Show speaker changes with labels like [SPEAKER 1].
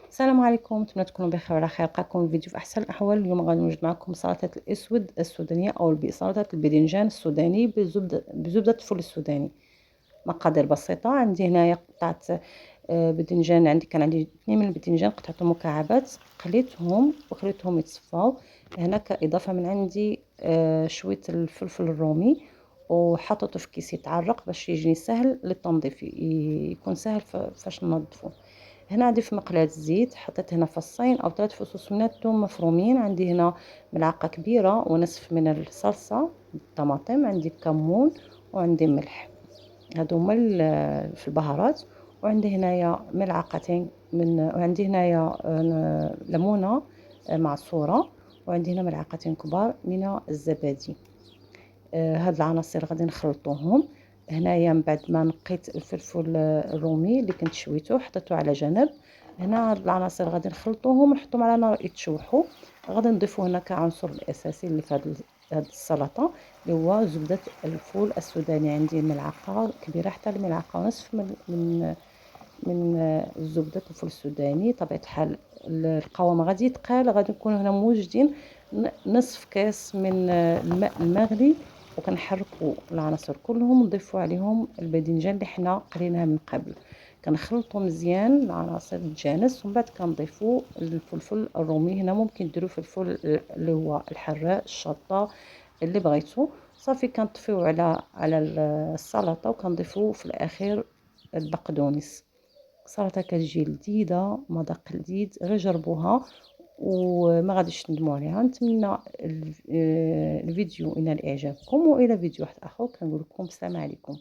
[SPEAKER 1] السلام عليكم، نتمنى تكونوا بخير وعلى خير. نلقاكم الفيديو في احسن الاحوال. اليوم غادي نوجد معكم سلطه الاسود السودانيه او سلطه الباذنجان السوداني بزبده الفول السوداني. مقادير بسيطه. عندي هنايا قطعه باذنجان. كان عندي 2 من الباذنجان، قطعتهم مكعبات، قليتهم وخليتهم يتصفاو. هنا كاضافه من عندي شويه الفلفل الرومي، وحطيته في كيس يتعرق باش يجيني سهل للتنظيف، يكون سهل فاش ننظفه. هنا عندي في مقلاة زيت، حطيت هنا فصين او 3 فصوص من الثوم مفرومين. عندي هنا ملعقة كبيرة ونصف من الصلصة الطماطم، عندي كمون وعندي ملح. هادو هما في البهارات. وعندي هنايا ملعقتين وعندي هنايا ليمونة معصورة. وعندي هنا ملعقتين كبار من الزبادي. هاد العناصر غادي نخلطوهم. هنايا من بعد ما نقيت الفلفل الرومي اللي كنت شويته حطيته على جنب. هنا هاد العناصر غادي نخلطوهم ونحطهم على نار يتشوحوا. غادي نضيفو هنا كعنصر الاساسي اللي في هاد السلطه، اللي هو زبده الفول السوداني. عندي ملعقه كبيره حتى الملعقه ونصف من زبده الفول السوداني. طبيعه الحال القوام غادي يتقال. غادي نكون هنا موجدين نصف كاس من الماء المغلي، وكنحركوا العناصر كلهم ونضيفوا عليهم الباذنجان اللي حنا قليناه من قبل. كنخلطوا مزيان العناصر تجانس، ومن بعد كنضيفوا الفلفل الرومي. هنا ممكن ديروا فلفل اللي هو الحراق، الشطه اللي بغيتو. صافي كنطفيو على السلطه، وكنضيفوا في الاخير البقدونس. سلطه كتجي لذيذه، مذاق لذيذ، غير جربوها وما غاديش تندموا عليها. نتمنى الفيديو ينال اعجابكم، والى فيديو واحد اخر كنقول لكم السلام عليكم.